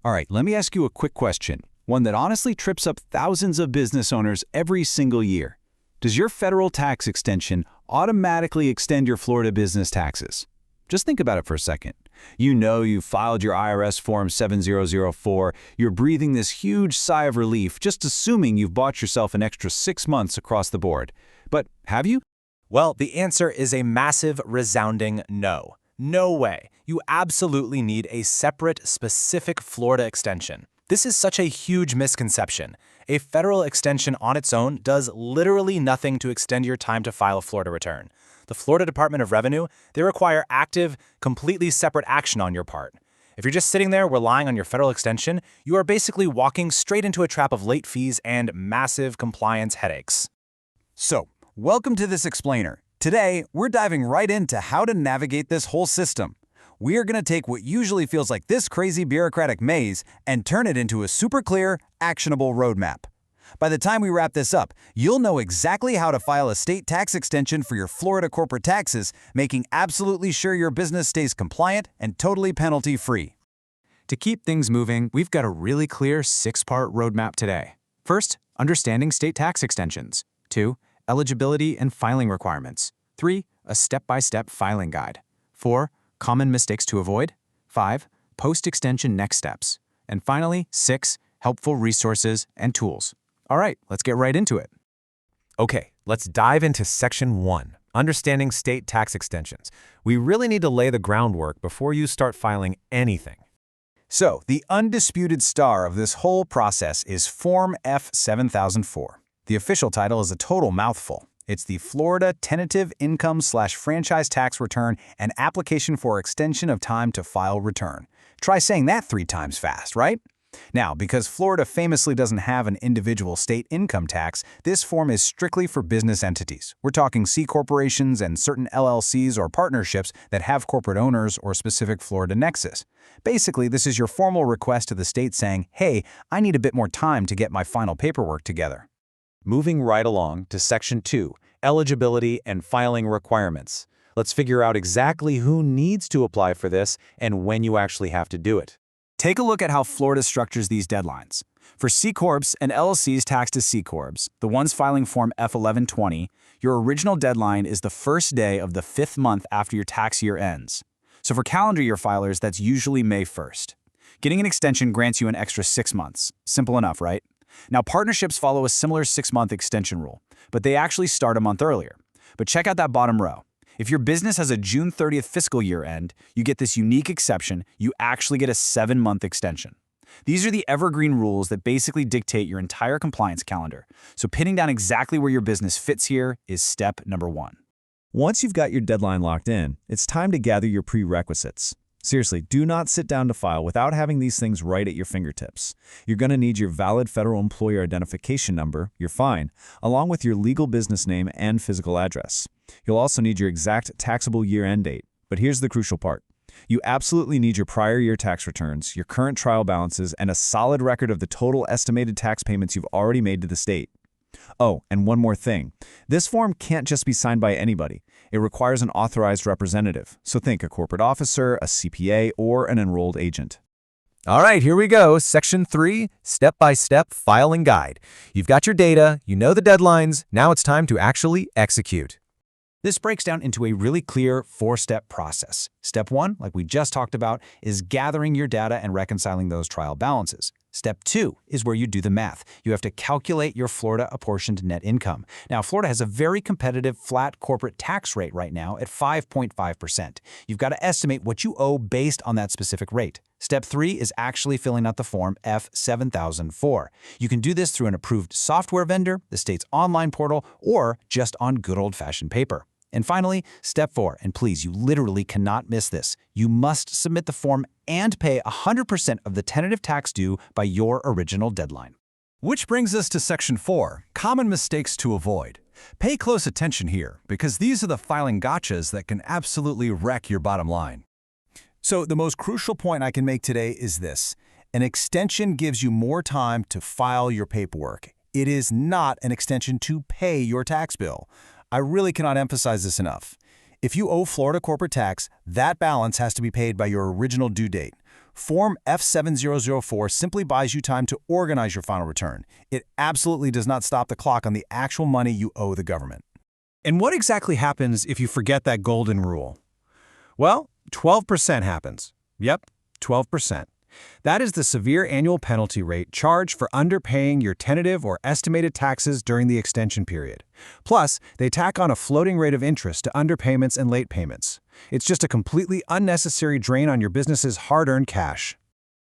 All right, let me ask you a quick question, one that honestly trips up thousands of business owners every single year. Does your federal tax extension automatically extend your Florida business taxes? Just think about it for a second. You know you've filed your IRS Form 7004, you're breathing this huge sigh of relief just assuming you've bought yourself an extra 6 months across the board. But have you? Well, the answer is a massive, resounding no. No way. You absolutely need a separate, specific Florida extension. This is such a huge misconception. A federal extension on its own does literally nothing to extend your time to file a Florida return. The Florida Department of Revenue, they require active, completely separate action on your part. If you're just sitting there relying on your federal extension, you are basically walking straight into a trap of late fees and massive compliance headaches. So, welcome to this explainer. Today, we're diving right into how to navigate this whole system. We are going to take what usually feels like this crazy bureaucratic maze and turn it into a super clear, actionable roadmap. By the time we wrap this up, you'll know exactly how to file a state tax extension for your Florida corporate taxes, making absolutely sure your business stays compliant and totally penalty-free. To keep things moving, we've got a really clear 6-part roadmap today. First, understanding state tax extensions. 2, eligibility and filing requirements. 3, a step-by-step filing guide. 4, common mistakes to avoid. 5, post-extension next steps. And finally, 6, helpful resources and tools. All right, let's get right into it. Okay, let's dive into Section 1, Understanding State Tax Extensions. We really need to lay the groundwork before you start filing anything. So, the undisputed star of this whole process is Form F-7004. The official title is a total mouthful. It's the Florida Tentative Income/Franchise Tax Return and Application for Extension of Time to File Return. Try saying that 3 times fast, right? Now, because Florida famously doesn't have an individual state income tax, this form is strictly for business entities. We're talking C corporations and certain LLCs or partnerships that have corporate owners or specific Florida nexus. Basically, this is your formal request to the state saying, hey, I need a bit more time to get my final paperwork together. Moving right along to Section 2, Eligibility and Filing Requirements. Let's figure out exactly who needs to apply for this and when you actually have to do it. Take a look at how Florida structures these deadlines. For C Corps and LLCs taxed as C Corps, the ones filing Form F-1120, your original deadline is the first day of the 5th month after your tax year ends. So for calendar year filers, that's usually May 1st. Getting an extension grants you an extra 6 months. Simple enough, right? Now, partnerships follow a similar 6-month extension rule, but they actually start a month earlier. But check out that bottom row. If your business has a June 30th fiscal year end, you get this unique exception. You actually get a 7-month extension. These are the evergreen rules that basically dictate your entire compliance calendar. So pinning down exactly where your business fits here is step number 1. Once you've got your deadline locked in, it's time to gather your prerequisites. Seriously, do not sit down to file without having these things right at your fingertips. You're going to need your valid federal employer identification number, your FIN, along with your legal business name and physical address. You'll also need your exact taxable year-end date. But here's the crucial part. You absolutely need your prior year tax returns, your current trial balances, and a solid record of the total estimated tax payments you've already made to the state. Oh, and one more thing. This form can't just be signed by anybody. It requires an authorized representative. So think a corporate officer, a CPA, or an enrolled agent. All right, here we go. Section 3, Step-by-Step Filing Guide. You've got your data, you know the deadlines, now it's time to actually execute. This breaks down into a really clear 4-step process. Step 1, like we just talked about, is gathering your data and reconciling those trial balances. Step 2 is where you do the math. You have to calculate your Florida apportioned net income. Now, Florida has a very competitive flat corporate tax rate right now at 5.5%. You've got to estimate what you owe based on that specific rate. Step 3 is actually filling out the Form F-7004. You can do this through an approved software vendor, the state's online portal, or just on good old-fashioned paper. And finally, step 4, and please, you literally cannot miss this. You must submit the form and pay 100% of the tentative tax due by your original deadline. Which brings us to Section 4, Common Mistakes to Avoid. Pay close attention here, because these are the filing gotchas that can absolutely wreck your bottom line. So the most crucial point I can make today is this. An extension gives you more time to file your paperwork. It is not an extension to pay your tax bill. I really cannot emphasize this enough. If you owe Florida corporate tax, that balance has to be paid by your original due date. Form F7004 simply buys you time to organize your final return. It absolutely does not stop the clock on the actual money you owe the government. And what exactly happens if you forget that golden rule? Well, 12% happens. Yep, 12%. That is the severe annual penalty rate charged for underpaying your tentative or estimated taxes during the extension period. Plus, they tack on a floating rate of interest to underpayments and late payments. It's just a completely unnecessary drain on your business's hard-earned cash.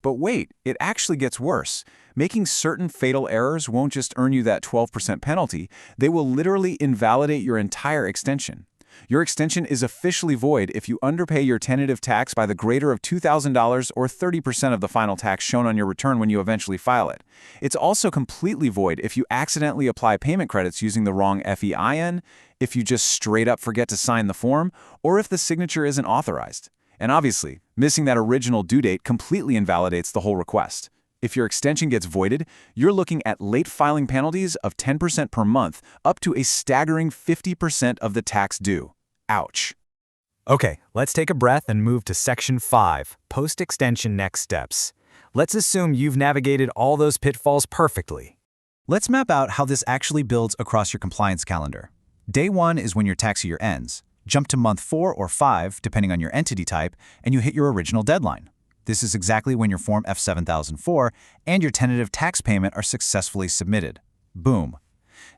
But wait, it actually gets worse. Making certain fatal errors won't just earn you that 12% penalty, they will literally invalidate your entire extension. Your extension is officially void if you underpay your tentative tax by the greater of $2,000 or 30% of the final tax shown on your return when you eventually file it. It's also completely void if you accidentally apply payment credits using the wrong FEIN, if you just straight up forget to sign the form, or if the signature isn't authorized. And obviously, missing that original due date completely invalidates the whole request. If your extension gets voided, you're looking at late filing penalties of 10% per month, up to a staggering 50% of the tax due. Ouch. Okay, let's take a breath and move to Section 5, Post-Extension Next Steps. Let's assume you've navigated all those pitfalls perfectly. Let's map out how this actually builds across your compliance calendar. Day 1 is when your tax year ends. Jump to month 4 or 5, depending on your entity type, and you hit your original deadline. This is exactly when your Form F7004 and your tentative tax payment are successfully submitted. Boom.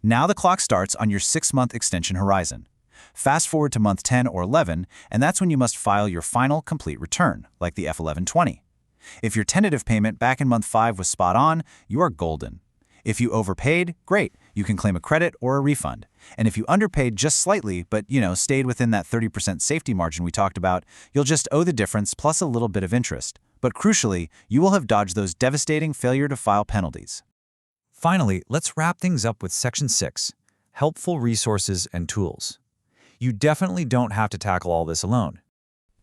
Now the clock starts on your 6-month extension horizon. Fast forward to month 10 or 11, and that's when you must file your final complete return, like the F1120. If your tentative payment back in month 5 was spot on, you are golden. If you overpaid, great, you can claim a credit or a refund. And if you underpaid just slightly, but stayed within that 30% safety margin we talked about, you'll just owe the difference plus a little bit of interest. But crucially, you will have dodged those devastating failure to file penalties. Finally, let's wrap things up with Section 6, Helpful Resources and Tools. You definitely don't have to tackle all this alone.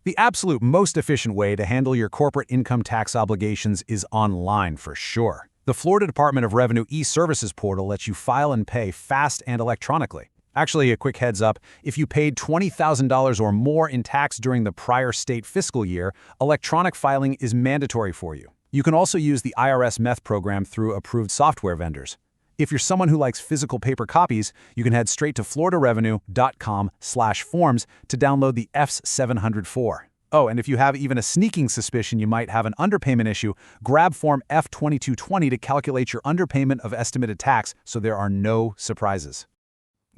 The absolute most efficient way to handle your corporate income tax obligations is online for sure. The Florida Department of Revenue e-Services portal lets you file and pay fast and electronically. Actually, a quick heads up, if you paid $20,000 or more in tax during the prior state fiscal year, electronic filing is mandatory for you. You can also use the IRS METH program through approved software vendors. If you're someone who likes physical paper copies, you can head straight to floridarevenue.com/forms to download the F704. Oh, and if you have even a sneaking suspicion you might have an underpayment issue, grab Form F2220 to calculate your underpayment of estimated tax so there are no surprises.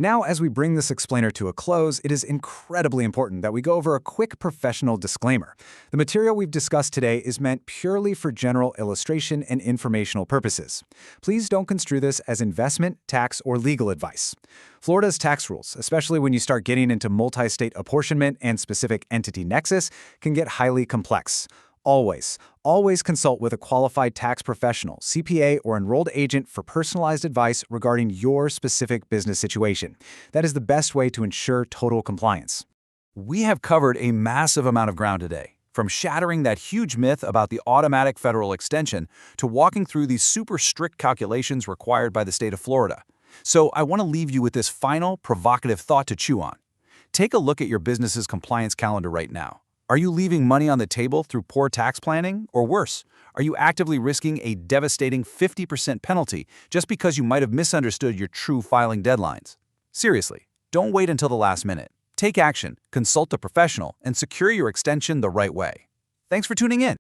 Now, as we bring this explainer to a close, it is incredibly important that we go over a quick professional disclaimer. The material we've discussed today is meant purely for general illustration and informational purposes. Please don't construe this as investment, tax, or legal advice. Florida's tax rules, especially when you start getting into multi-state apportionment and specific entity nexus, can get highly complex. Always consult with a qualified tax professional, CPA, or enrolled agent for personalized advice regarding your specific business situation. That is the best way to ensure total compliance. We have covered a massive amount of ground today, from shattering that huge myth about the automatic federal extension to walking through these super strict calculations required by the state of Florida. So I want to leave you with this final, provocative thought to chew on. Take a look at your business's compliance calendar right now. Are you leaving money on the table through poor tax planning? Or worse, are you actively risking a devastating 50% penalty just because you might have misunderstood your true filing deadlines? Seriously, don't wait until the last minute. Take action, consult a professional, and secure your extension the right way. Thanks for tuning in.